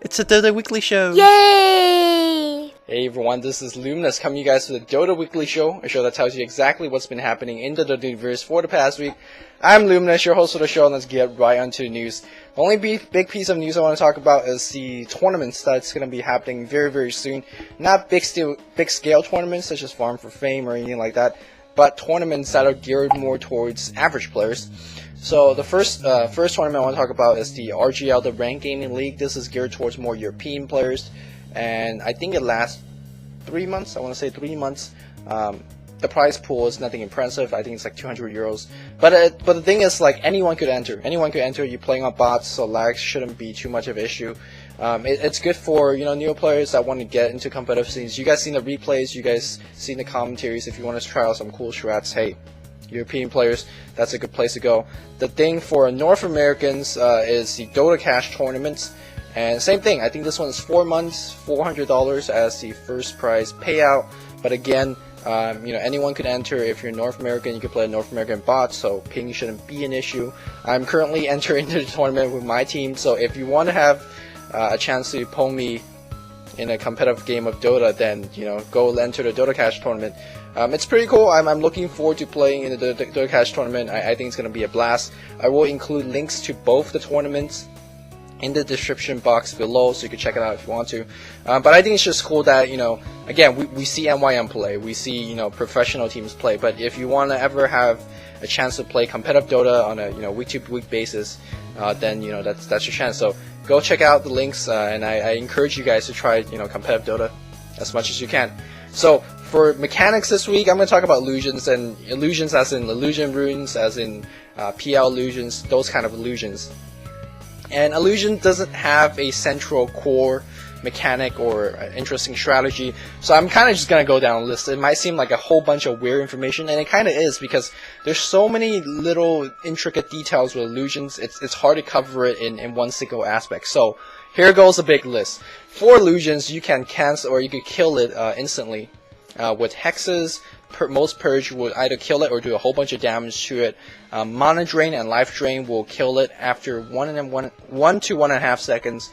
It's a Dota Weekly Show! Yay! Hey everyone, this is Luminous coming you guys to the Dota Weekly Show, a show that tells you exactly what's been happening in the Dota universe for the past week. I'm Luminous, your host of the show, and let's get right onto the news. The only big piece of news I want to talk about is the tournaments that's going to be happening very soon. Not big scale tournaments such as Farm for Fame or anything like that, but tournaments that are geared more towards average players. So the first tournament I want to talk about is the RGL, the Ranked Gaming League. This is geared towards more European players, and I think it lasts 3 months. I want to say 3 months. The prize pool is nothing impressive. I think it's like 200 euros. But the thing is, like, anyone could enter. Anyone could enter. You're playing on bots, so lag shouldn't be too much of an issue. It's good for new players that want to get into competitive scenes. You guys seen the replays. You guys seen the commentaries. If you want to try out some cool strats, hey, European players, that's a good place to go. The thing for North Americans is the Dotacash tournaments, and same thing. I think this one is 4 months, $400 as the first prize payout. But again, anyone could enter. If you're North American, you can play a North American bot, so ping shouldn't be an issue. I'm currently entering the tournament with my team, so if you want to have a chance to pull me in a competitive game of Dota, then go enter the Dotacash tournament. It's pretty cool. I'm looking forward to playing in the Dotacash tournament. I think it's going to be a blast. I will include links to both the tournaments in the description box below, so you can check it out if you want to. But I think it's just cool that, again, we see NYM play, we see, professional teams play, but if you want to ever have a chance to play competitive Dota on a, week-to-week basis, then, that's your chance. So go check out the links, and I encourage you guys to try, competitive Dota as much as you can. So for mechanics this week, I'm going to talk about illusions, and illusions as in illusion runes, as in PL illusions, those kind of illusions. And illusion doesn't have a central core mechanic or interesting strategy, so I'm kind of just going to go down a list. It might seem like a whole bunch of weird information, and it kind of is, because there's so many little intricate details with illusions, it's hard to cover it in one single aspect. So here goes a big list. For illusions, you can cancel or you could kill it instantly with hexes. Most purge will either kill it or do a whole bunch of damage to it. Mana drain and life drain will kill it after 1 to 1.5 seconds.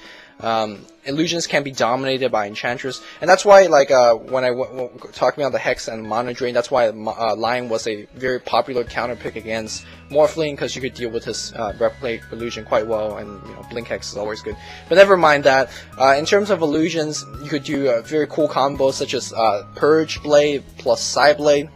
Illusions can be dominated by enchantress, and that's why, like, when I talking about the hex and mana drain, that's why Lion was a very popular counter pick against Morphling, because you could deal with his replicate illusion quite well, and blink hex is always good. But never mind that. In terms of illusions, you could do very cool combos such as Purge Blade plus Side Blade.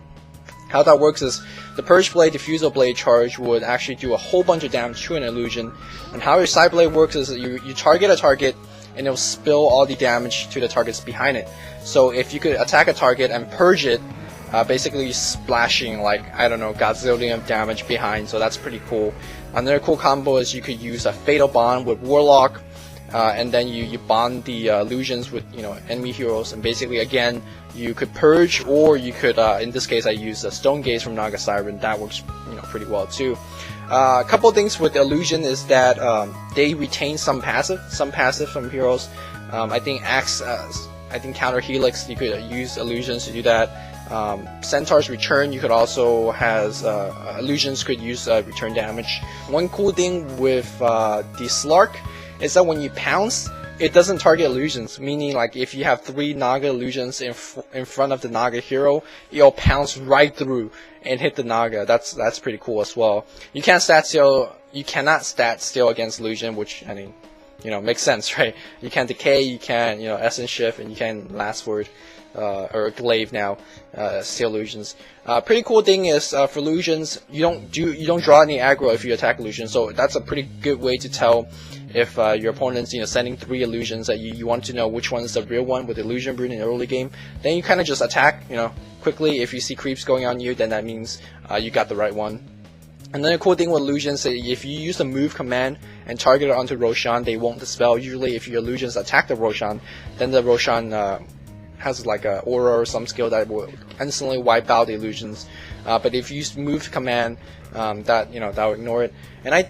How that works is the Purge Blade Diffusal Blade charge would actually do a whole bunch of damage to an illusion, and how your Side Blade works is you target a target and it'll spill all the damage to the targets behind it. So if you could attack a target and purge it, basically splashing like, I don't know, gazillion damage behind, so that's pretty cool. Another cool combo is you could use a Fatal Bond with Warlock, and then you bond the illusions with enemy heroes, and basically again you could purge, or you could in this case I use a Stone Gaze from Naga Siren. That works pretty well too. A couple of things with illusion is that they retain some passive from heroes. I think Counter Helix, you could use illusions to do that. Centaur's Return, you could also has illusions could use return damage. One cool thing with the Slark is that when you pounce, it doesn't target illusions, meaning like if you have 3 Naga illusions in front of the Naga hero, it'll pounce right through and hit the Naga. That's pretty cool as well. You cannot stat steal against illusion, which I mean, makes sense, right? You can decay, you can essence shift, and you can last word or glaive now steal illusions. Pretty cool thing is for illusions, you don't draw any aggro if you attack illusion, so that's a pretty good way to tell if your opponent's sending 3 illusions that you want to know which one is the real one with illusion rune in the early game. Then you kind of just attack quickly. If you see creeps going on you, then that means you got the right one. Another cool thing with illusions is if you use the move command and target it onto Roshan, they won't dispel. Usually if your illusions attack the Roshan, then the Roshan has like a aura or some skill that will instantly wipe out the illusions. But if you use move command, that will ignore it. And I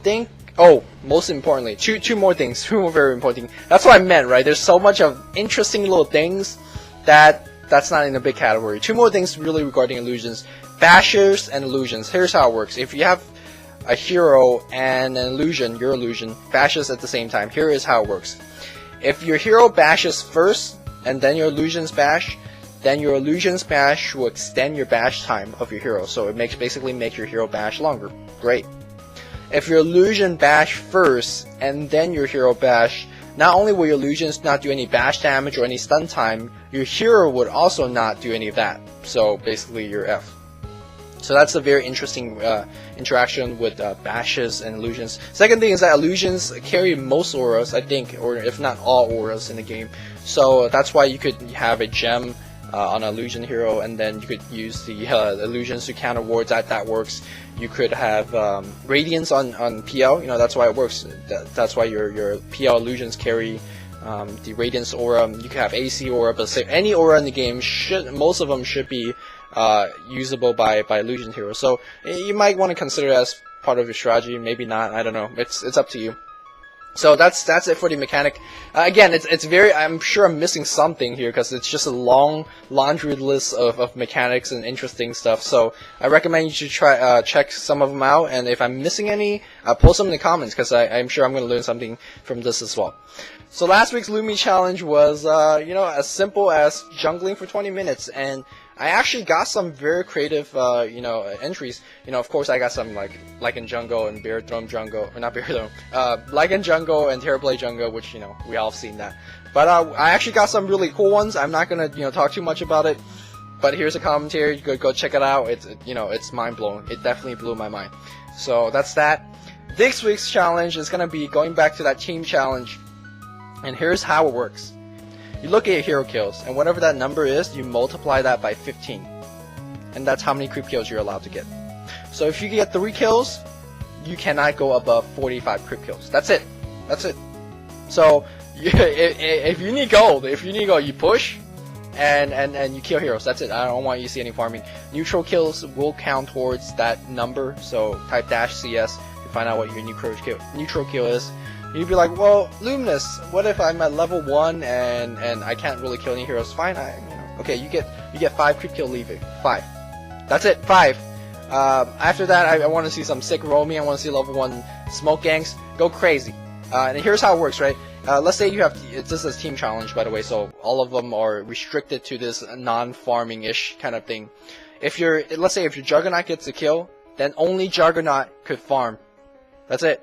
think, oh, most importantly, two more things, two more very important things. That's what I meant, right? There's so much of interesting little things that's not in a big category. 2 more things really regarding illusions: bashers and illusions. Here's how it works. If you have a hero and an illusion, your illusion bashes at the same time. Here is how it works. If your hero bashes first and then your illusions bash, then your illusions bash will extend your bash time of your hero, so it basically makes your hero bash longer. Great. If your illusion bash first and then your hero bash, not only will your illusions not do any bash damage or any stun time, your hero would also not do any of that. So basically you're F. So that's a very interesting interaction with bashes and illusions. Second thing is that illusions carry most auras, I think, or if not all auras in the game. So that's why you could have a gem on an illusion hero, and then you could use the illusions to counter wards. That works. You could have radiance on PL. You know, that's why it works. That's why your PL illusions carry the radiance aura. You could have AC aura, but say any aura in the game most of them should be usable by illusion heroes. So you might want to consider it as part of your strategy. Maybe not. I don't know. It's up to you. So that's it for the mechanic. Again, it's very. I'm sure I'm missing something here because it's just a long laundry list of mechanics and interesting stuff. So I recommend you should try check some of them out. And if I'm missing any, post them in the comments because I'm sure I'm going to learn something from this as well. So last week's Lumi challenge was you know, as simple as jungling for 20 minutes, and I actually got some very creative, you know, entries. You know, of course, I got some like in jungle and bear drum jungle, or not bear drum, like in jungle and Terrorblade jungle, which, you know, we all have seen that. But I actually got some really cool ones. I'm not gonna, you know, talk too much about it. But here's a commentary. You could go check it out. You know, it's mind blowing. It definitely blew my mind. So that's that. This week's challenge is gonna be going back to that team challenge, and here's how it works. You look at your hero kills, and whatever that number is, you multiply that by 15. And that's how many creep kills you're allowed to get. So if you get 3 kills, you cannot go above 45 creep kills. That's it. That's it. So if you need gold, you push and you kill heroes. That's it. I don't want you to see any farming. Neutral kills will count towards that number, so type -CS to find out what your neutral kill is. You'd be like, well, Luminous, what if I'm at level 1 and I can't really kill any heroes? Fine, you know, okay, you get 5 creep kill leaving. 5. That's it, 5. After that, I want to see some sick roaming. I want to see level 1 smoke gangs. Go crazy. And here's how it works, right? Let's say you have, this is team challenge, by the way, so all of them are restricted to this non-farming-ish kind of thing. Let's say if your Juggernaut gets a kill, then only Juggernaut could farm. That's it.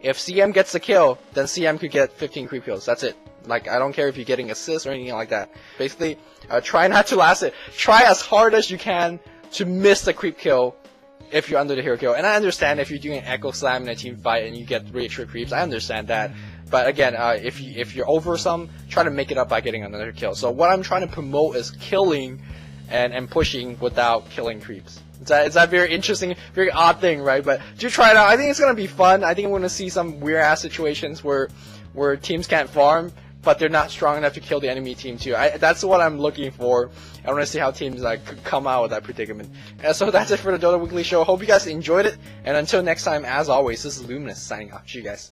If CM gets the kill, then CM could get 15 creep kills. That's it. Like, I don't care if you're getting assists or anything like that. Basically, try not to last it. Try as hard as you can to miss the creep kill if you're under the hero kill. And I understand if you're doing an Echo Slam in a team fight and you get 3 extra creeps. I understand that. But again, if you're over some, try to make it up by getting another kill. So what I'm trying to promote is killing and pushing without killing creeps. It's that very interesting, very odd thing, right? But do try it out. I think it's gonna be fun. I think we're gonna see some weird ass situations where teams can't farm, but they're not strong enough to kill the enemy team too. That's what I'm looking for. I want to see how teams come out with that predicament. And so that's it for the Dota Weekly Show. Hope you guys enjoyed it. And until next time, as always, this is Luminous signing off. See you guys.